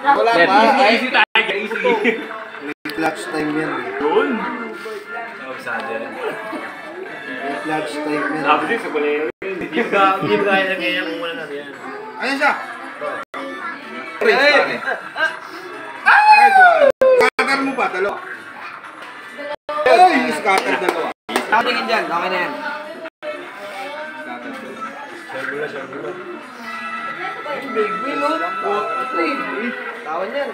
Wala pa. Easy tayo, easy. Clutch time yan. Yun. Sabi yan. Clutch time yan. Sabi din sa kulero. Hindi ba kaya na ganyan kung wala natin yan. Ayan siya. Scatter mo ba? Dalawa. Ay, scatter dalawa. Tingin dyan, okay na yan. Scatter dalawa. Big wheel, oh. Tawan yan.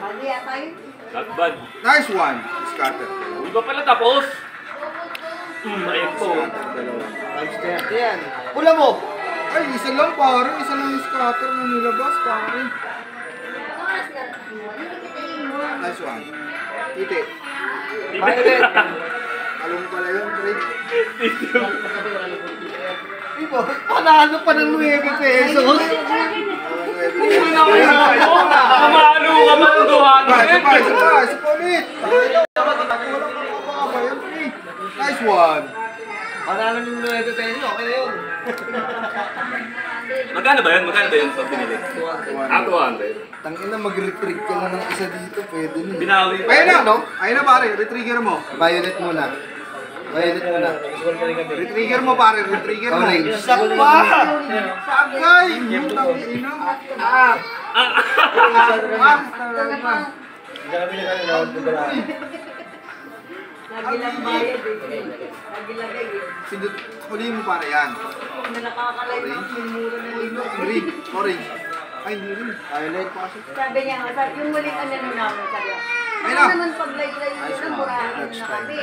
Not bad. Nice one. Scatter dalawa. Di ba pala tapos? Ayun po. Scatter dalawa. Times 30 yan. Pula mo! Ay, isa lang pare. Isa lang yung scatter na nilabas pare. Nice one. Titi. Violet. Alam mo pala yun, Drake. Ibo, panalo pa ng 9 pesos. Hindi na ako Kamalo ka ba ang duhan? Isa pa ulit. Nice one. Panalo ng 9 pesos, okay na yun. Magkano ba yun? Magkano ba yun sa pinili? 200. Tangin na mag-retrig ka lang ng isa dito, pwede na. Binawi. Ayun na, no? Ayun na pare, retrigger mo. Violet muna. Violet muna. Retrigger mo pare, retrigger mo. Orange. Sakpa! Sakay! Putang ina. Lagi lang bayad eh. Lagi lagay eh. Sige, huli mo pare yan. Na nakakalay ng minura ng lino. Green, orange. Ay, hindi rin. Violet pa kasi. Sabi niya nga, yung muling ano namin sabi niya. Ayun Ano na. naman pag-live-live yun na murahan na kami.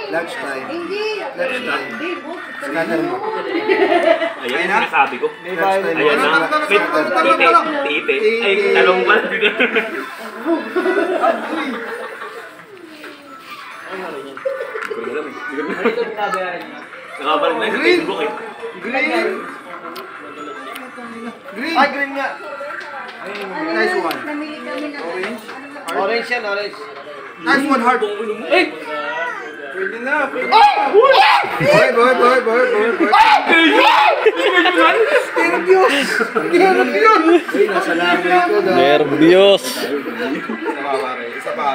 Lunch time. Hindi. Hindi, book. Scanner mo. Ayun ang sinasabi ko. Lunch time. Ayan na. Tite. Ay, talong ba? Nakabalik na sa Facebook eh. Green. Green. Ay, green nga. Nice one. Namili kami ng Orange. Orange yan, orange. Nice one, hard. Ay! Pwede na. Boy. Nervyos. Uy, nasa labi ko daw. Nervyos.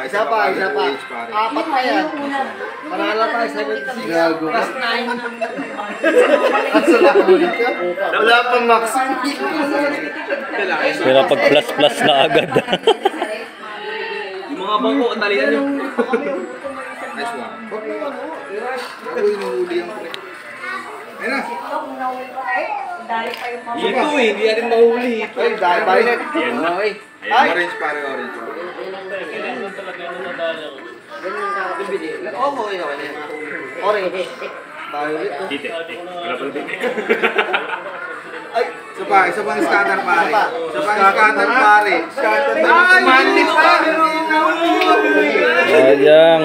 Isa pa. Apat pa yan. Panalo tayo, 76. Gago. Plus 9. At sa labi ka? Wala pang maximum. Pero pag plus na agad. Yung mga bangko, ang talian nyo. Nice one. Ako yung nahuli yung pre. Ayun na. kung nahuli pa eh. Dahil pa yung mga Ito eh, hindi natin mahuli. Ay, violet. Ayan na. Okay. Ayan. Orange pare, orange. Oo, okay na yan. Orange. Violet. Tite. Wala pala tite. Ay, Isa pa yung scatter pare. Isa pa yung scatter pare. Scatter na. Ay, Manlit pa. Sayang.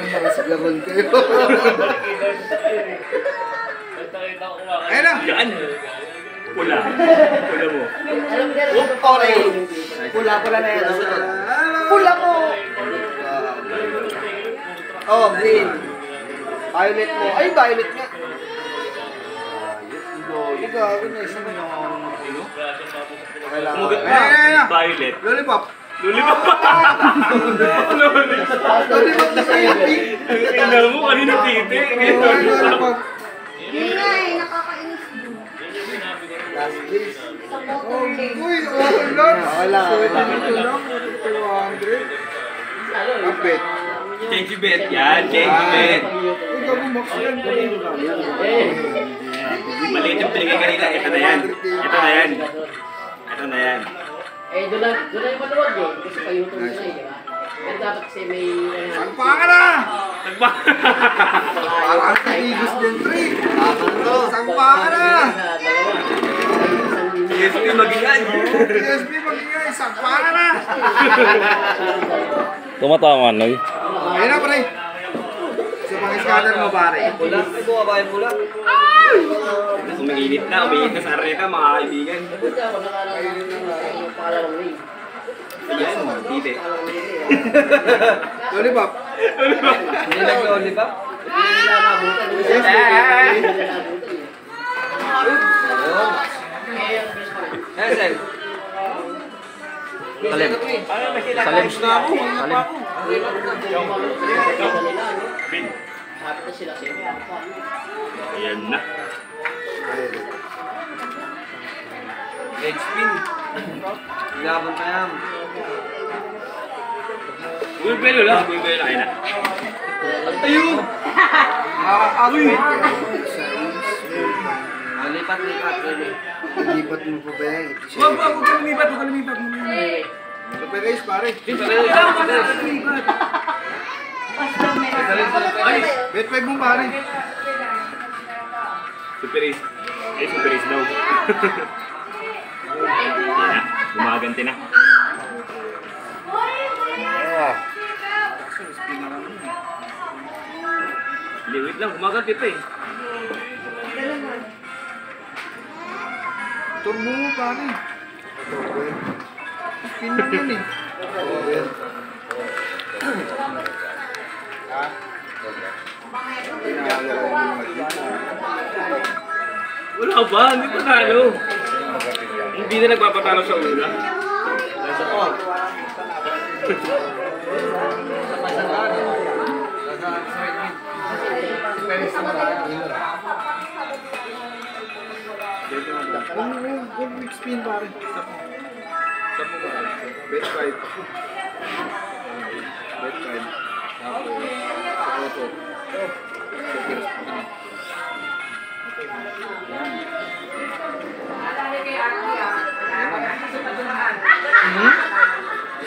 Nakasigaron kayo. Ayun na. Yan. Pula. Pula mo. Orange. Pula na yan. Pula mo. Oh, green. Violet mo. Ay, violet nga. Ikaw, na isa mo yung Sumugot pa. Ayan. Violet. Lollipop. Lollipop pa. Lollipop na kayo. Tingnan mo, kanina tite. Lollipop. Yun nga eh, nakakainis doon. last place. Sa motor lane. Uy, okay lang. Wala. 72 lang. 200. Upbet. Change your bet. Yan, change your bet. Uy, gabumak yan. Maliit yung pinigay kanina. Ito na yan. Ito na yan. Ito na yan. Eh, doon na yung maluwag eh. Kasi pa-YouTube na eh, di ba? Pero dapat kasi may... Sagpa ka na! Nagba. Parang katigos din, pre. Sagpa ka na! PSP mag-ingan. PSP mag-ingay. Sagpa ka na! Tumatama na. Ayun na, pre. Isa pang scatter mo, pare. Pula. Ay, buka ba yung pula? Umiinit na sa arena, mga kaibigan. Buti ako nakalala yung pangalawang ring. Yan, tite. Lollipop. Hindi nag-lollipop? Hindi nila nabutan. Hindi nila nabutan. Ayun. Hazel. Salim. Salim na ako. Salim. Bin. Happy na sila sa'yo. Ayan na. Leg spin. Laban pa yan. Bulbelo lang. Bulbelo. Ayun na. Ayun! Lipat. Lipat mo pa ba yan? Huwag ka lumipat. Huwag ka lumipat. Super race, pare. Bet 5 mo, pare. Super Ace. Super Ace daw. Ayan na. Gumaganti na. Hindi, wait lang. Gumaganti pa eh. Turbo mo, pare. Turbo yan. Spin lang yan eh. Turbo yan. Wala ba? Hindi pa talo. Hindi na nagpapatalo sa una. Huwag spin, pare. Stop mo, pare. Bet 5. Bet 5. Tapos, ito. Super spin.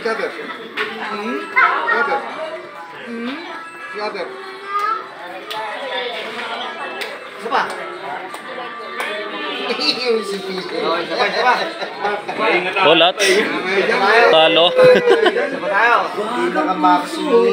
Scatter. Scatter. Scatter. Isa pa. Isa pa. Bulat. Talo. Isa pa tayo. Pinaka-maximum.